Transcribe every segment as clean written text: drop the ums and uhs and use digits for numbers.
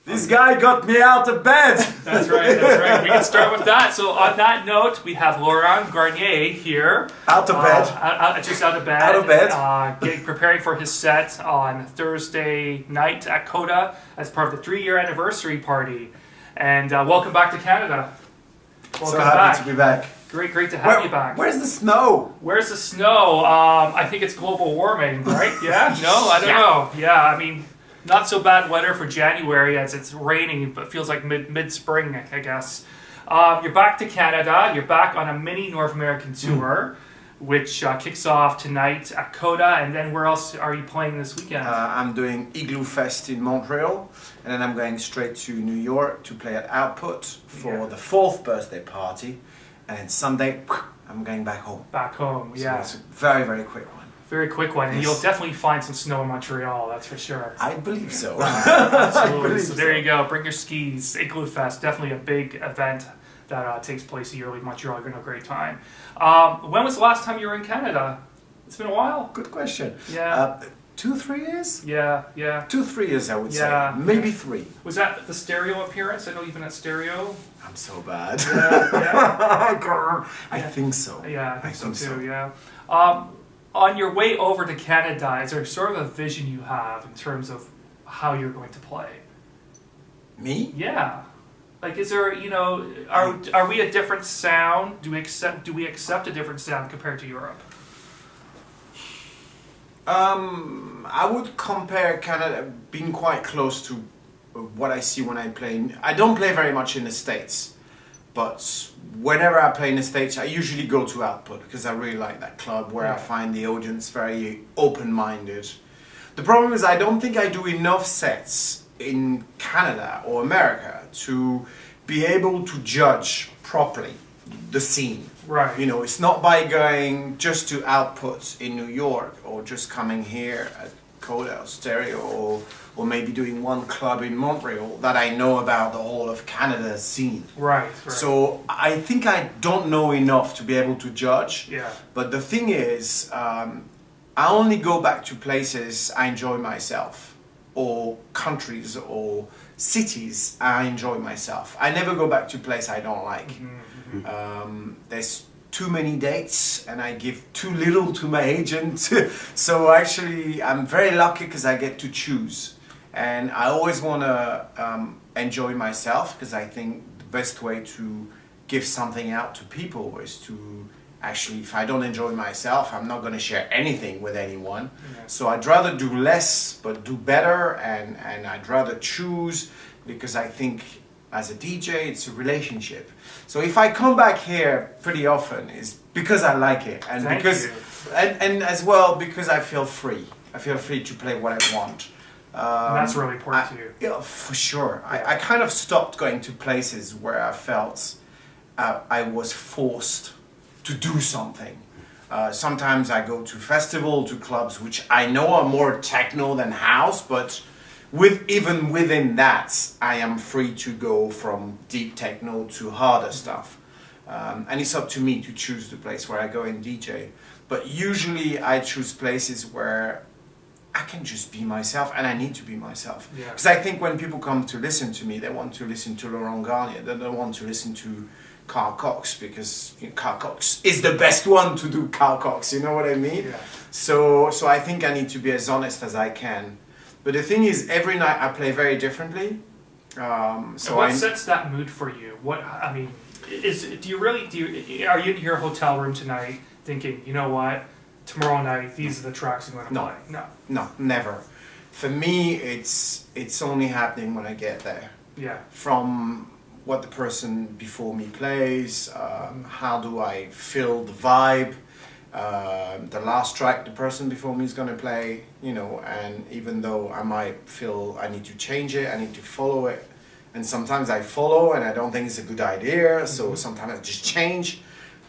This guy got me out of bed. That's right, that's right. We can start with that. So on that note, we have Laurent Garnier here. Out of bed. Just out of bed. Out of bed. Preparing for his set on Thursday night at Coda as part of the 3-year anniversary party. And welcome back to Canada. Welcome so happy to be back. Great to have you back. Where's the snow? Where's the snow? I think it's global warming, right? Yeah? No? I don't know. Yeah, I mean, not so bad weather for January as it's raining, but feels like mid-spring, I guess. You're back to Canada. You're back on a mini North American tour, which kicks off tonight at Coda. And then where else are you playing this weekend? I'm doing Igloo Fest in Montreal, and then I'm going straight to New York to play at Output for the 4th birthday party. And Sunday, I'm going back home. Back home, yeah. So it's a very, very quick one. Very quick one, and you'll definitely find some snow in Montreal, that's for sure. I believe so. Absolutely. So there you go. Bring your skis. Igloo Fest, definitely a big event that takes place yearly in Montreal. You're going to have a great time. When was the last time you were in Canada? It's been a while. Good question. Yeah. 2-3 years? Yeah. 2-3 years, I would say. Maybe 3. Was that the Stereo appearance? I know you've been at Stereo. I'm so bad. Yeah. I think so. Yeah, I think so too. Yeah. On your way over to Canada, is there sort of a vision you have in terms of how you're going to play? Me? Yeah. Like, is there, are we a different sound? Do we accept a different sound compared to Europe? I would compare Canada being quite close to what I see when I play. I don't play very much in the States, but whenever I play in the States, I usually go to Output because I really like that club where I find the audience very open-minded. The problem is I don't think I do enough sets in Canada or America to be able to judge properly the scene. Right. It's not by going just to Output in New York or just coming here at Coda or Stereo or maybe doing one club in Montreal that I know about the whole of Canada scene. Right. So I think I don't know enough to be able to judge. Yeah. But the thing is, I only go back to places I enjoy myself, or countries or cities I enjoy myself. I never go back to place I don't like. There's too many dates and I give too little to my agent. So actually I'm very lucky because I get to choose. And I always want to enjoy myself because I think the best way to give something out to people is to actually, if I don't enjoy myself, I'm not going to share anything with anyone. Yeah. So I'd rather do less but do better, and I'd rather choose because I think as a DJ it's a relationship. So if I come back here pretty often it's because I like it, and and as well because I feel free. I feel free to play what I want. And that's really important to you. Yeah, for sure. Yeah. I kind of stopped going to places where I felt I was forced to do something. Sometimes I go to festivals, to clubs which I know are more techno than house, but even within that, I am free to go from deep techno to harder stuff. And it's up to me to choose the place where I go and DJ. But usually I choose places where I can just be myself, and I need to be myself. Because I think when people come to listen to me, they want to listen to Laurent Garnier. They don't want to listen to Carl Cox, because Carl Cox is the best one to do Carl Cox, you know what I mean? Yeah. So I think I need to be as honest as I can. But the thing is, every night I play very differently. So what sets that mood for you? Are you in your hotel room tonight thinking, you know what, tomorrow night these are the tracks I'm going to play? No, never. For me, it's only happening when I get there. Yeah. From what the person before me plays, how do I feel the vibe, the last track the person before me is going to play, and even though I might feel I need to change it, I need to follow it, and sometimes I follow and I don't think it's a good idea, so sometimes I just change.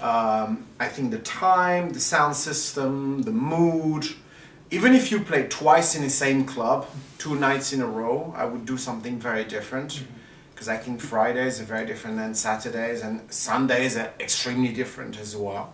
I think the time, the sound system, the mood, even if you play twice in the same club, 2 nights in a row, I would do something very different. Because I think Fridays are very different than Saturdays, and Sundays are extremely different as well.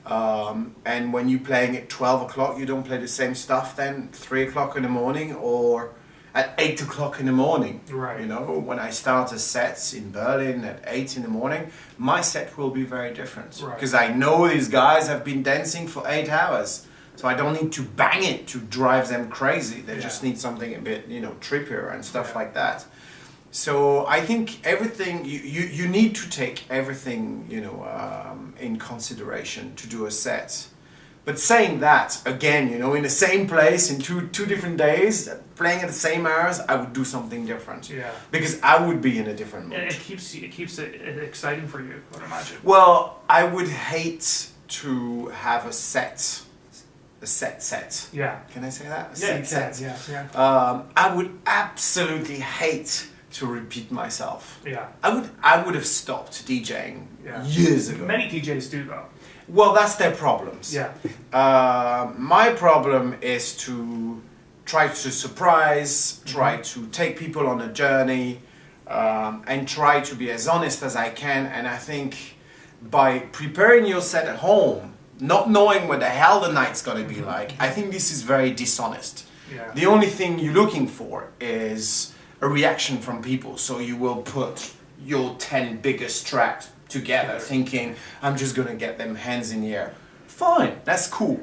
And when you're playing at 12 o'clock, you don't play the same stuff then 3 o'clock in the morning, or at 8 o'clock in the morning. Right. You know, when I start a set in Berlin at 8 in the morning, my set will be very different. Right. Because I know these guys have been dancing for 8 hours. So I don't need to bang it to drive them crazy. They just need something a bit, you know, trippier and stuff like that. So I think everything, you need to take everything, you know, in consideration to do a set. But saying that, again, you know, in the same place, in two different days, playing at the same hours, I would do something different. Yeah. Because I would be in a different mood. And it keeps it exciting for you, I would imagine. Well, I would hate to have a set. Yeah. Can I say that? Set. Yeah. I would absolutely hate to repeat myself. Yeah. I would have stopped DJing years ago. Many DJs do though. Well, that's their problems. Yeah. My problem is to try to surprise, try to take people on a journey, and try to be as honest as I can. And I think by preparing your set at home, not knowing what the hell the night's going to be like, I think this is very dishonest. Yeah. The only thing you're looking for is a reaction from people. So you will put your 10 biggest tracks together thinking, I'm just going to get them hands in the air. Fine, that's cool.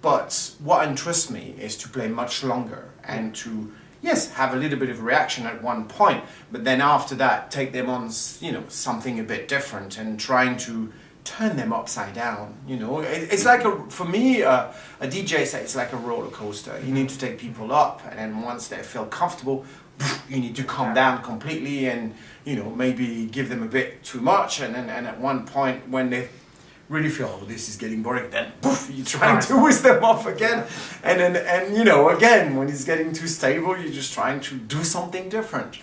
But what interests me is to play much longer and to, yes, have a little bit of reaction at one point, but then after that, take them on, you know, something a bit different and trying to turn them upside down. You know, it's like for me, a DJ set, it's like a roller coaster. You need to take people up, and then once they feel comfortable, you need to calm down completely, and you know, maybe give them a bit too much, and at one point when they really feel, oh, this is getting boring, then you're trying to whiz them off again, and you know, again, when it's getting too stable, you're just trying to do something different.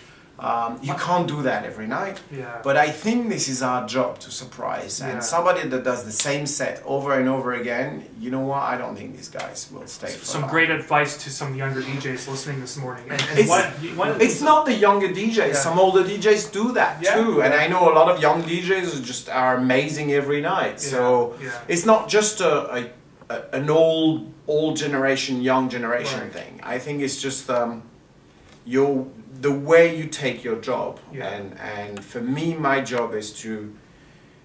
You can't do that every night, but I think this is our job to surprise, and somebody that does the same set over and over again, you know what, I don't think these guys will stay for Some long. great advice to some younger DJs listening this morning. And It's not the younger DJs, some older DJs do that too, and I know a lot of young DJs who just are amazing every night, so it's not just an old generation, young generation thing. I think it's just the way you take your job, and for me, my job is to,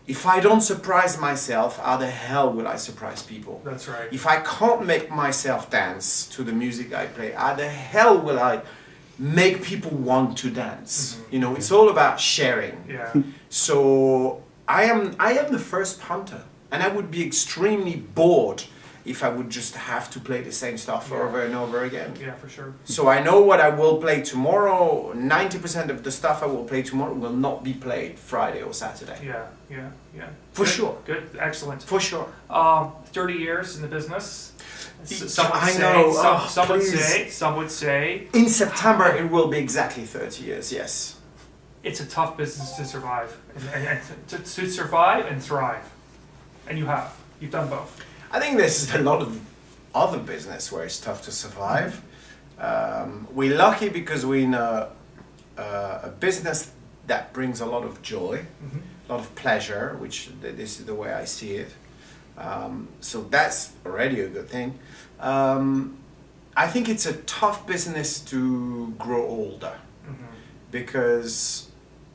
if I don't surprise myself, how the hell will I surprise people? That's right. If I can't make myself dance to the music I play, how the hell will I make people want to dance? You know, it's all about sharing. So I am the first punter, and I would be extremely bored if I would just have to play the same stuff over and over again. Yeah, for sure. So I know what I will play tomorrow. 90% of the stuff I will play tomorrow will not be played Friday or Saturday. Yeah. For good, sure. Good, excellent. For sure. 30 years in the business. Some would say. In September it will be exactly 30 years, yes. It's a tough business to survive. And to survive and thrive. And you've done both. I think there's a lot of other business where it's tough to survive. We're lucky because we're in a business that brings a lot of joy, a lot of pleasure, which this is the way I see it. So that's already a good thing. I think it's a tough business to grow older because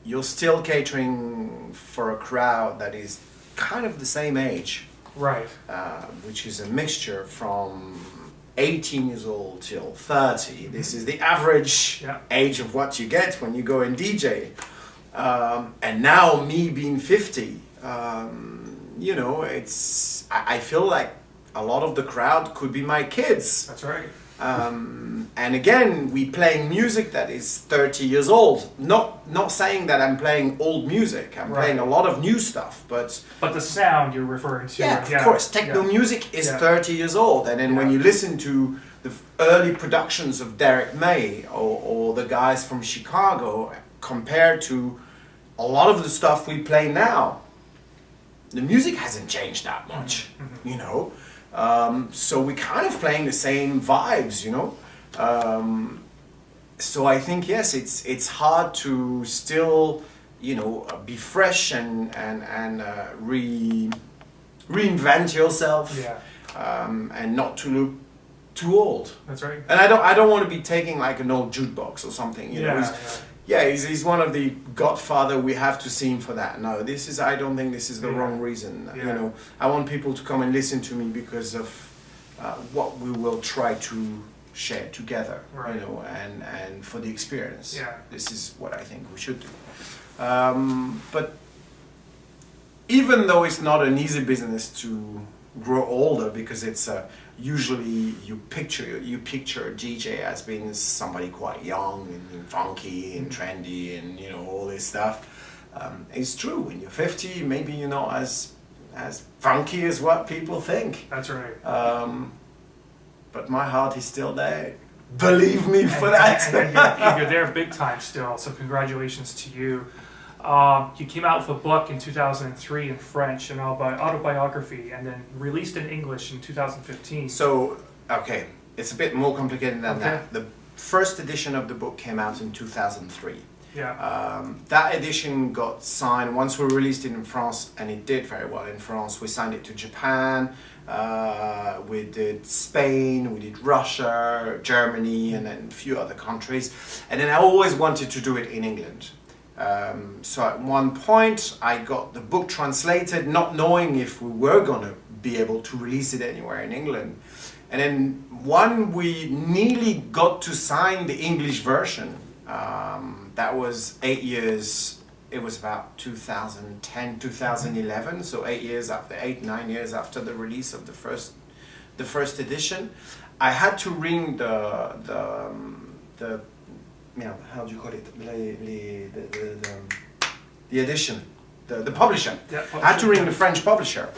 you're still catering for a crowd that is kind of the same age. Right. Which is a mixture from 18 years old till 30. This is the average age of what you get when you go and DJ. And now me being 50, you know, I feel like a lot of the crowd could be my kids. That's right. And again, we playing music that is 30 years old. Not saying that I'm playing old music. I'm playing a lot of new stuff, but the sound you're referring to. Of course, techno music is 30 years old. And then when you listen to the early productions of Derek May or the guys from Chicago compared to a lot of the stuff we play now, the music hasn't changed that much, you know. So we're kind of playing the same vibes, you know. So I think yes, it's hard to still, you know, be fresh and reinvent yourself, and not to look too old. That's right. And I don't want to be taking like an old jukebox or something. You know, he's one of the godfather. We have to see him for that. No, I don't think this is the wrong reason. You know, I want people to come and listen to me because of what we will try to share together. Right. You know, and for the experience. Yeah. This is what I think we should do. But even though it's not an easy business to grow older, because it's usually you picture a DJ as being somebody quite young and funky and trendy and you know all this stuff. It's true. When you're 50, maybe you're not as funky as what people think. That's right. But my heart is still there. Believe me for that. And you're there big time still. So congratulations to you. You came out with a book in 2003 in French, an autobiography, and then released in English in 2015. So, okay, it's a bit more complicated than that. The first edition of the book came out in 2003. Yeah. That edition got signed once we released it in France, and it did very well in France. We signed it to Japan, we did Spain, we did Russia, Germany, and then a few other countries. And then I always wanted to do it in England. So at one point I got the book translated, not knowing if we were going to be able to release it anywhere in England. And then when we nearly got to sign the English version, that was 8 years, it was about 2010, 2011, so 9 years after the release of the first edition, I had to ring how do you call it? The edition, the publisher. Yeah, I had to ring the French publisher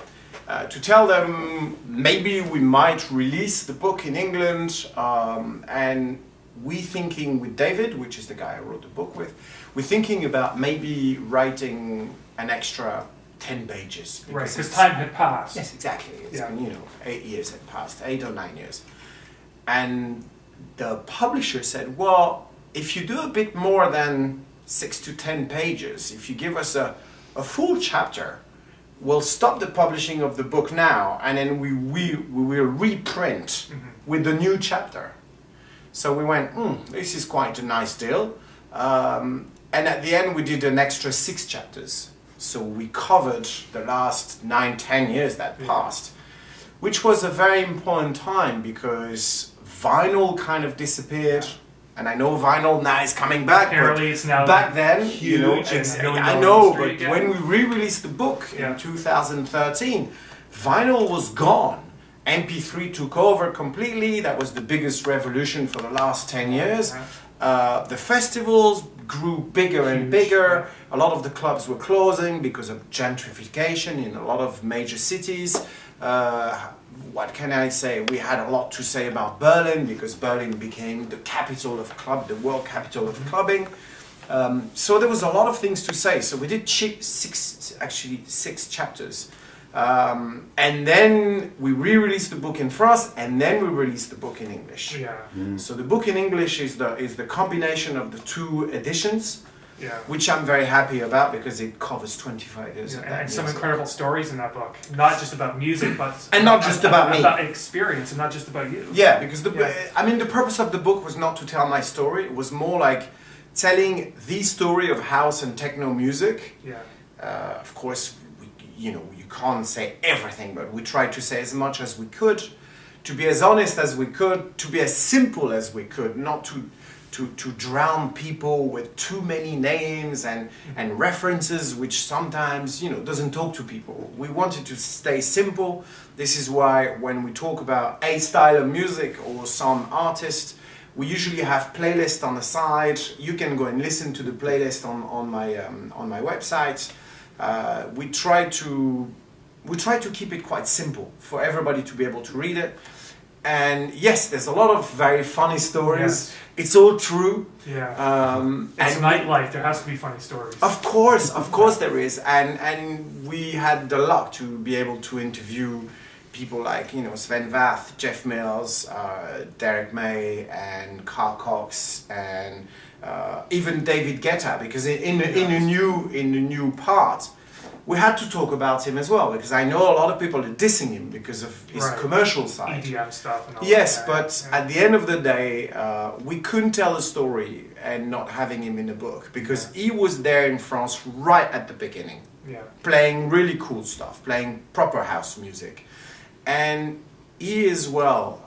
to tell them maybe we might release the book in England, and we thinking with David, which is the guy I wrote the book with, we're thinking about maybe writing an extra 10 pages. Right, because time had passed. Yes, exactly. It's been, 8 years had passed, 8 or 9 years. And the publisher said, well, if you do a bit more than 6 to 10 pages, if you give us a full chapter, we'll stop the publishing of the book now, and then we will reprint with the new chapter. So we went, this is quite a nice deal. And at the end, we did an extra 6 chapters. So we covered the last 9, 10 years that passed, which was a very important time because vinyl kind of disappeared. And I know vinyl now is coming back, apparently it's now back then, huge. I know, but when we re-released the book in 2013, vinyl was gone. MP3 took over completely. That was the biggest revolution for the last 10 years. The festivals grew bigger and bigger. A lot of the clubs were closing because of gentrification in a lot of major cities. What can I say? We had a lot to say about Berlin because Berlin became the capital of club, the world capital of clubbing. So there was a lot of things to say. So we did 6 chapters. And then we re-released the book in France, and then we released the book in English. Yeah. So the book in English is the combination of the 2 editions. Yeah. Which I'm very happy about because it covers 25 years of that. And some incredible stories in that book. Not just about music, but and not just about me. About experience and not just about you. Yeah, because the purpose of the book was not to tell my story. It was more like telling the story of house and techno music. Yeah. Of course, you can't say everything, but we tried to say as much as we could, to be as honest as we could, to be as simple as we could, not to drown people with too many names and references, which sometimes doesn't talk to people. We wanted to stay simple. This is why when we talk about a style of music or some artist, we usually have playlists on the side. You can go and listen to the playlist on my website. We try to keep it quite simple for everybody to be able to read it. And yes, there's a lot of very funny stories. Yes. It's all true. Yeah. It's nightlife. There has to be funny stories. Of course there is. And we had the luck to be able to interview people like Sven Vath, Jeff Mills, Derek May, and Carl Cox, and even David Guetta, because in the new part, we had to talk about him as well, because I know a lot of people are dissing him because of his commercial side. EDM stuff and all yes, that. but at the end of the day, we couldn't tell a story and not having him in the book, because he was there in France right at the beginning, playing really cool stuff, playing proper house music. And he as well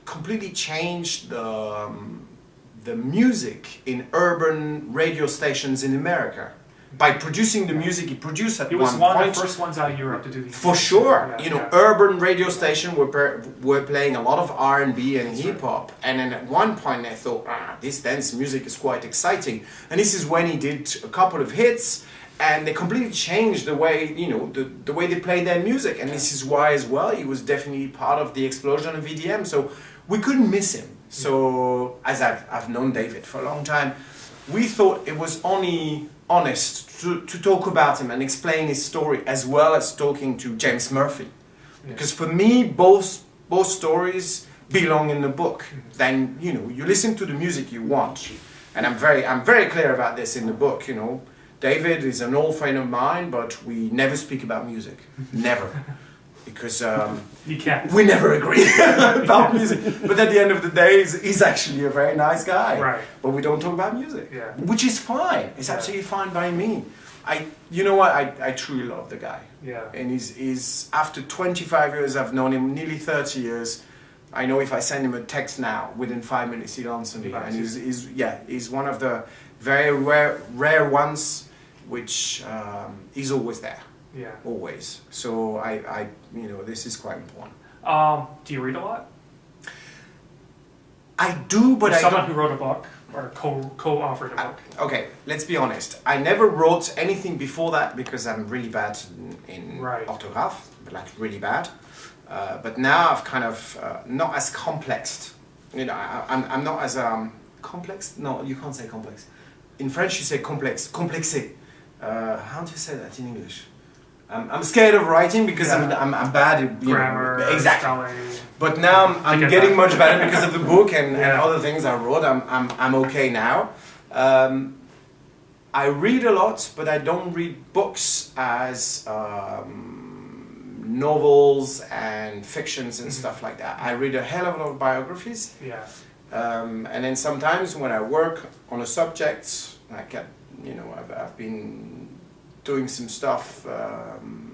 completely changed the music in urban radio stations in America. By producing the music he produced at one point. He was one of the first ones out of Europe to do these. For sure. Urban radio station were playing a lot of R&B and hip-hop. And then at one point they thought, this dance music is quite exciting. And this is when he did a couple of hits, and they completely changed the way, the way they played their music. And this is why as well, he was definitely part of the explosion of EDM. So we couldn't miss him. So, as I've known David for a long time, we thought it was only honest to talk about him and explain his story, as well as talking to James Murphy. Because for me, both stories belong in the book. Then, you listen to the music you want. And I'm very clear about this in the book, David is an old friend of mine, but we never speak about music. Never. Because you can't. We never agree about music. But at the end of the day, he's actually a very nice guy. Right. But we don't talk about music. Which is fine. It's absolutely fine by me. You know what? I truly love the guy. And he's after 25 years, I've known him nearly 30 years. I know if I send him a text now, within 5 minutes he'll answer me. And he's one of the very rare ones, which he's always there. Always. So this is quite important. Do you read a lot? I do, but someone who wrote a book or co-authored a book. Okay, let's be honest. I never wrote anything before that because I'm really bad in orthograph, like really bad. But now I've kind of not as complex. I'm not as complex. No, you can't say complex. In French, you say complex, complexé. How do you say that in English? I'm scared of writing because I'm bad at grammar, exactly. spelling. But now I'm getting much better because of the book and other things I wrote. I'm okay now. I read a lot, but I don't read books as novels and fictions and stuff like that. I read a hell of a lot of biographies. And then sometimes when I work on a subject, like I've been doing some stuff,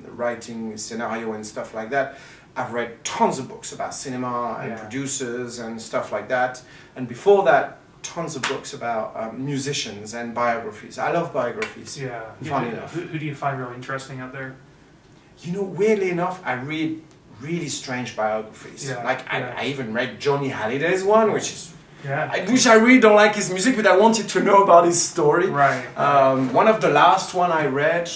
writing scenario and stuff like that. I've read tons of books about cinema and producers and stuff like that. And before that, tons of books about musicians and biographies. I love biographies. Funny enough. Who do you find really interesting out there? Weirdly enough, I read really strange biographies. I even read Johnny Halliday's one, which is which I really don't like his music, but I wanted to know about his story. One of the last one I read,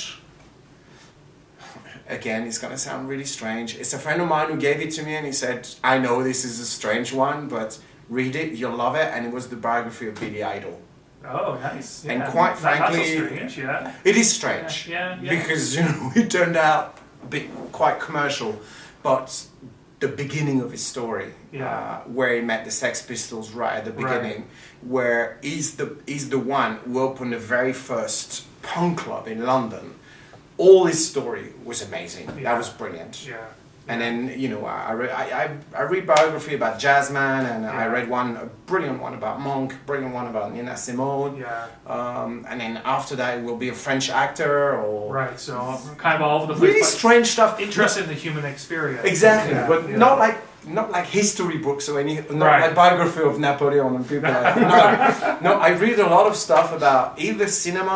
again, it's going to sound really strange. It's a friend of mine who gave it to me and he said, I know this is a strange one, but read it, you'll love it. And it was the biography of Billy Idol. Oh, nice. And quite frankly, that's so strange, it is strange. Because, it turned out a bit quite commercial, but the beginning of his story, where he met the Sex Pistols right at the beginning, where he's the one who opened the very first punk club in London. All his story was amazing. That was brilliant. And then I read biography about Jazzman, and I read a brilliant one about Monk, brilliant one about Nina Simone. And then after that, it will be a French actor or so kind of all over the place. Really strange stuff. Interested in the human experience. Exactly, but not like history books or not like biography of Napoleon and people like that. No, I read a lot of stuff about either cinema,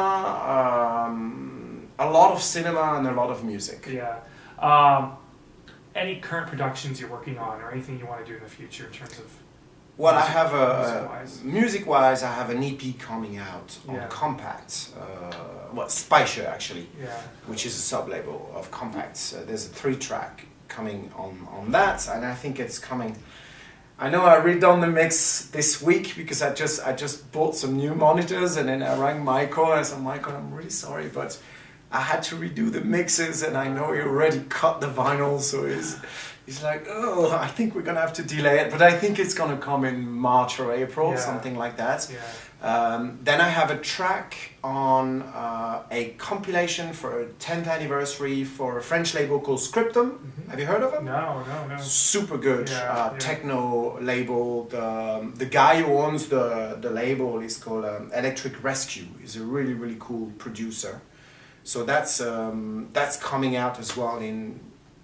a lot of cinema and a lot of music. Any current productions you're working on or anything you want to do in the future in terms of Well, I have music-wise, I have an EP coming out on Compact, Speicher actually, which is a sub-label of Compacts. There's a 3-track coming on that, and I think it's coming. I know I redone the mix this week because I just bought some new monitors, and then I rang Michael and I said, Michael, I'm really sorry, but I had to redo the mixes, and I know you already cut the vinyl, so it's He's like, oh, I think we're gonna have to delay it, but I think it's gonna come in March or April, something like that. Then I have a track on a compilation for a 10th anniversary for a French label called Scriptum. Have you heard of it? No. Super good techno label. The guy who owns the label is called Electric Rescue. He's a really, really cool producer. So that's coming out as well in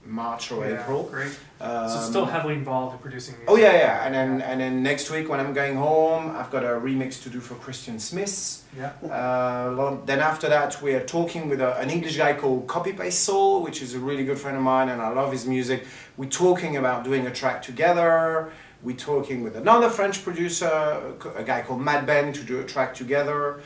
March or April. Great. So still heavily involved in producing music. Oh yeah. And then next week when I'm going home, I've got a remix to do for Christian Smith. Then after that, we are talking with an English guy called Copy Paste Soul, which is a really good friend of mine, and I love his music. We're talking about doing a track together. We're talking with another French producer, a guy called Mad Ben, to do a track together.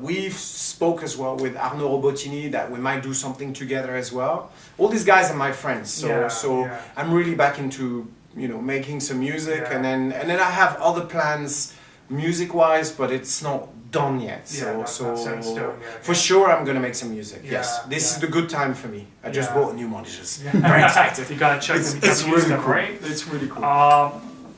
We've spoke as well with Arnaud Robotini that we might do something together as well. All these guys are my friends, so I'm really back into making some music, and then I have other plans music-wise, but it's not done yet. For sure I'm gonna make some music. This is the good time for me. I just bought a new monitors. Very excited. You gotta check them. It's really stuff, cool. Right? It's really cool.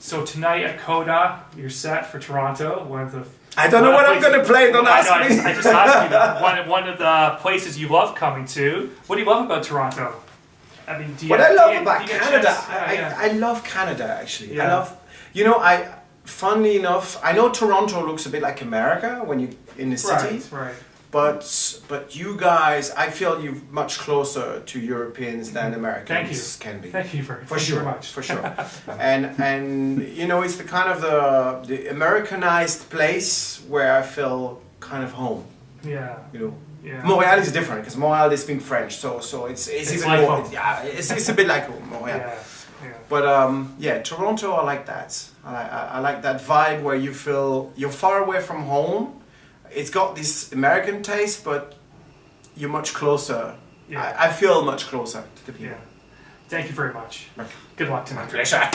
So tonight at Coda, you're set for Toronto. One of the I don't know what I'm gonna play. Don't ask me. I just asked you that. One of the places you love coming to. What do you love about Toronto? I mean, I love about Canada. I love Canada actually. I love. Funnily enough, I know Toronto looks a bit like America when you in the city. Right. But you guys, I feel you're much closer to Europeans than Americans can be. Thank you very much. For sure. and it's the kind of the Americanized place where I feel kind of home. Yeah. Montreal is different because Montreal they speak French, so it's even like more. It's a bit like home, Montreal. But Toronto, I like that. I like that vibe where you feel you're far away from home. It's got this American taste, but you're much closer. I feel much closer to the people. Thank you very much. Okay. Good luck tonight. My pleasure.